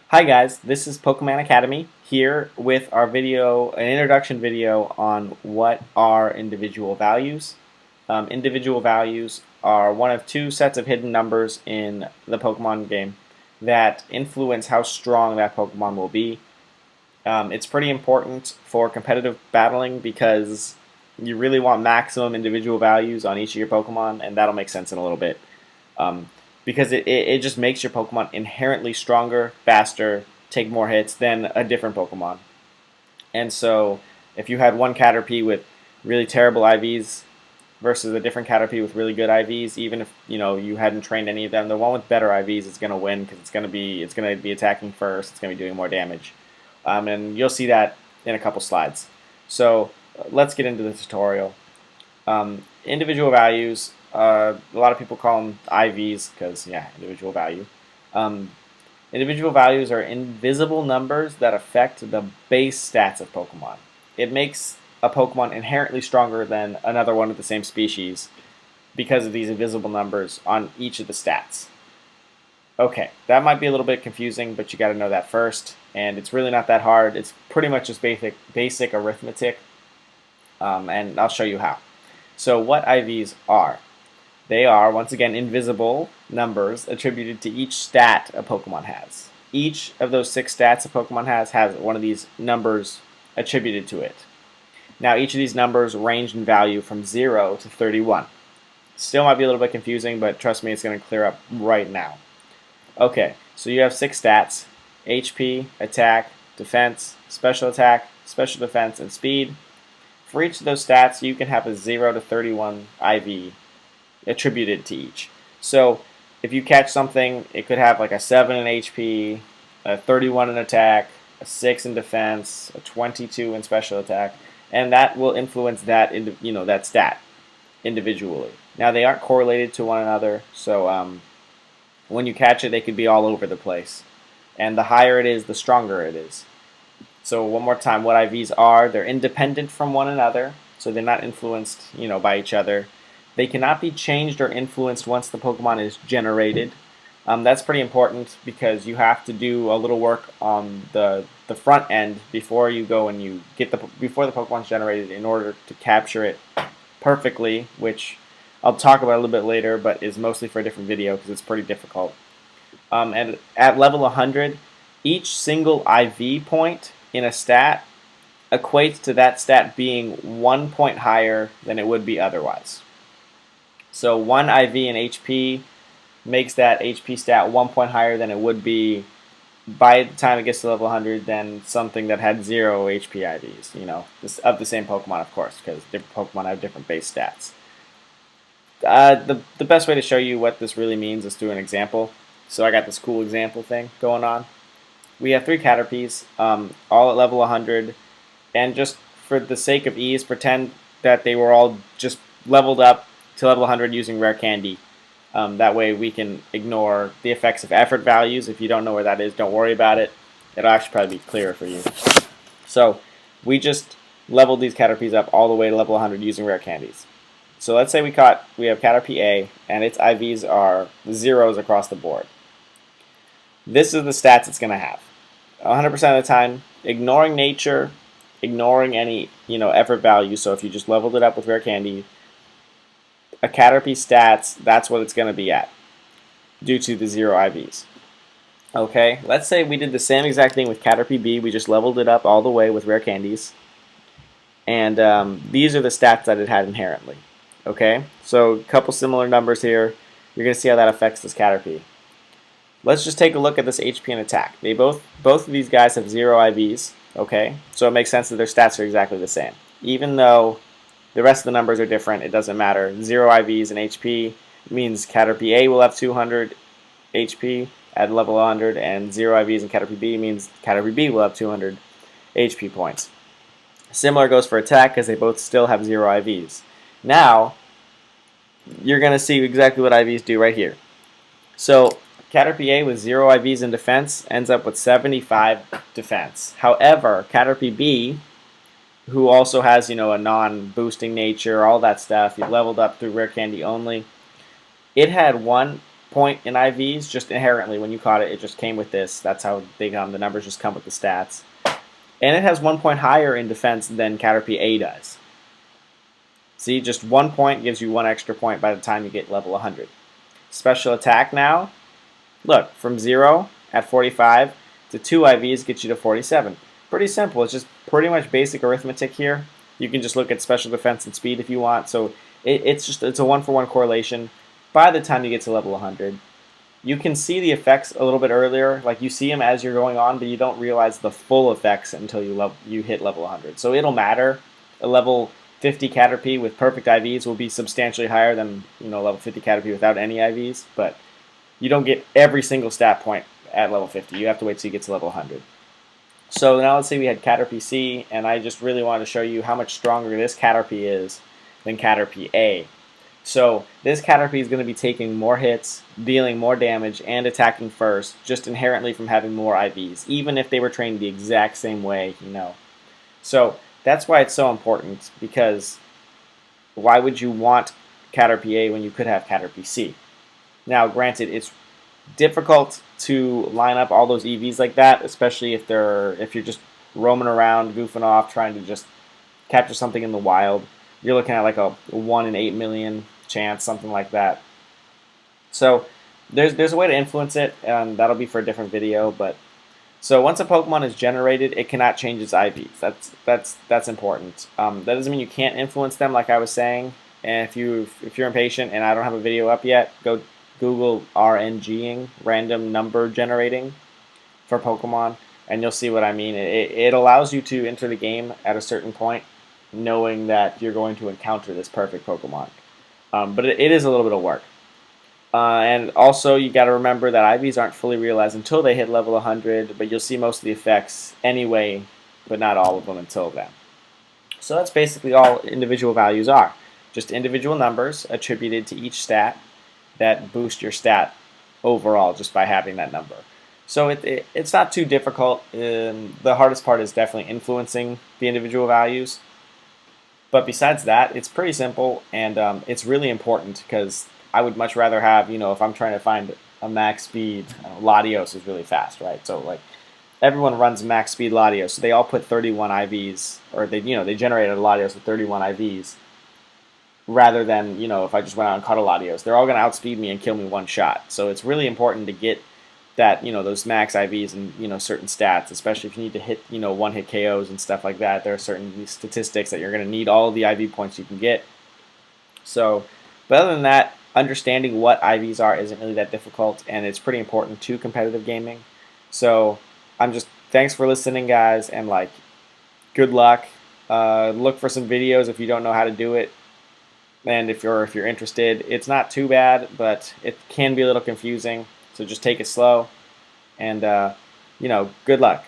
Hi guys, this is Pokemon Academy here with our video, an introduction video on what are individual values. Individual values are one of two sets of hidden numbers in the Pokemon game that influence how strong that Pokemon will be. It's pretty important for competitive battling because you really want maximum individual values on each of your Pokemon, and that'll make sense in a little bit. Um, because it just makes your Pokemon inherently stronger, faster, take more hits than a different Pokemon. And so, if you had one Caterpie with really terrible IVs versus a different Caterpie with really good IVs, even if you hadn't trained any of them, the one with better IVs is going to win because it's going to be attacking first. It's going to be doing more damage, and you'll see that in a couple slides. So let's get into the tutorial. Individual values. A lot of people call them IVs because, yeah, individual value. Um, Individual values are invisible numbers that affect the base stats of Pokemon. It makes a Pokemon inherently stronger than another one of the same species because of these invisible numbers on each of the stats. Okay, that might be a little bit confusing, but you got to know that first, and it's really not that hard. It's pretty much just basic arithmetic, and I'll show you how. So what IVs are? They are, once again, invisible numbers attributed to each stat a Pokemon has. Each of those 6 stats a Pokemon has one of these numbers attributed to it. Now, each of these numbers range in value from 0 to 31. Still might be a little bit confusing, but trust me, it's going to clear up right now. Okay, so you have 6 stats: HP, attack, defense, special attack, special defense, and speed. For each of those stats, you can have a 0 to 31 IV attributed to each. So if you catch something, it could have like a 7 in HP, a 31 in attack, a 6 in defense, a 22 in special attack, and that will influence that that stat individually. Now they aren't correlated to one another, so when you catch it, they could be all over the place. And the higher it is, the stronger it is. So one more time, what IVs are: they're independent from one another, so they're not influenced, by each other. They cannot be changed or influenced once the Pokemon is generated. That's pretty important because you have to do a little work on the front end before you go and you get before the Pokemon's generated in order to capture it perfectly, which I'll talk about a little bit later, but is mostly for a different video because it's pretty difficult. And at level 100, each single IV point in a stat equates to that stat being 1 point higher than it would be otherwise. So 1 IV in HP makes that HP stat 1 point higher than it would be by the time it gets to level 100 than something that had 0 HP IVs, of the same Pokemon, of course, because different Pokemon have different base stats. The best way to show you what this really means is through an example. So I got this cool example thing going on. We have 3 Caterpies, all at level 100, and just for the sake of ease, pretend that they were all just leveled up to level 100 using rare candy. That way we can ignore the effects of effort values. If you don't know where that is, don't worry about it. It'll actually probably be clearer for you. So we just leveled these Caterpies up all the way to level 100 using rare candies. So let's say we have Caterpie A, and its IVs are zeros across the board. This is the stats it's going to have. 100% of the time, ignoring nature, ignoring any effort value. So if you just leveled it up with rare candy, a Caterpie stats, that's what it's going to be at due to the 0 IVs. Okay, let's say we did the same exact thing with Caterpie B. We just leveled it up all the way with rare candies. And these are the stats that it had inherently. Okay, so a couple similar numbers here. You're going to see how that affects this Caterpie. Let's just take a look at this HP and attack. Both of these guys have 0 IVs. Okay, so it makes sense that their stats are exactly the same. Even though the rest of the numbers are different, it doesn't matter. 0 IVs and HP means Caterpie A will have 200 HP at level 100, and 0 IVs in Caterpie B means Caterpie B will have 200 HP points. Similar goes for attack because they both still have 0 IVs. Now, you're going to see exactly what IVs do right here. So Caterpie A with 0 IVs in defense ends up with 75 defense. However, Caterpie B, who also has, a non-boosting nature, all that stuff, he leveled up through rare candy only, it had 1 point in IVs just inherently. When you caught it, it just came with this. That's how they come. The numbers just come with the stats. And it has 1 point higher in defense than Caterpie A does. See, just 1 point gives you 1 extra point by the time you get level 100. Special attack now, look, from 0 at 45 to 2 IVs gets you to 47. Pretty simple. It's just pretty much basic arithmetic here. You can just look at special defense and speed if you want. So it's a 1-for-1 correlation by the time you get to level 100. You can see the effects a little bit earlier. Like you see them as you're going on, but you don't realize the full effects until you hit level 100. So it'll matter. A level 50 Caterpie with perfect IVs will be substantially higher than level 50 Caterpie without any IVs, but you don't get every single stat point at level 50. You have to wait till you get to level 100. So now let's say we had Caterpie C, and I just really wanted to show you how much stronger this Caterpie is than Caterpie A. So this Caterpie is going to be taking more hits, dealing more damage, and attacking first, just inherently from having more IVs, even if they were trained the exact same way, So that's why it's so important, because why would you want Caterpie A when you could have Caterpie C? Now, granted, it's difficult to line up all those EVs like that, especially if you're just roaming around, goofing off, trying to just capture something in the wild. You're looking at like a 1 in 8 million chance, something like that. So there's a way to influence it, and that'll be for a different video. But so once a Pokemon is generated, it cannot change its IVs. That's important. That doesn't mean you can't influence them, like I was saying. And if you're impatient and I don't have a video up yet, go Google RNGing, random number generating, for Pokemon, and you'll see what I mean. It allows you to enter the game at a certain point, knowing that you're going to encounter this perfect Pokemon. But it is a little bit of work. And also, you got to remember that IVs aren't fully realized until they hit level 100, but you'll see most of the effects anyway, but not all of them until then. So that's basically all individual values are. Just individual numbers attributed to each stat that boost your stat overall just by having that number. So it's not too difficult. The hardest part is definitely influencing the individual values. But besides that, it's pretty simple, and it's really important, because I would much rather have, if I'm trying to find a max speed, Latios is really fast, right? So like everyone runs max speed Latios, so they all put 31 IVs, or they generated a Latios with 31 IVs, rather than, if I just went out and caught a Latios. They're all going to outspeed me and kill me one shot. So it's really important to get that, those max IVs and, certain stats, especially if you need to hit, one-hit KOs and stuff like that. There are certain statistics that you're going to need all the IV points you can get. So, but other than that, understanding what IVs are isn't really that difficult, and it's pretty important to competitive gaming. So thanks for listening, guys, and good luck. Look for some videos if you don't know how to do it. And if you're interested, it's not too bad, but it can be a little confusing. So just take it slow, and good luck.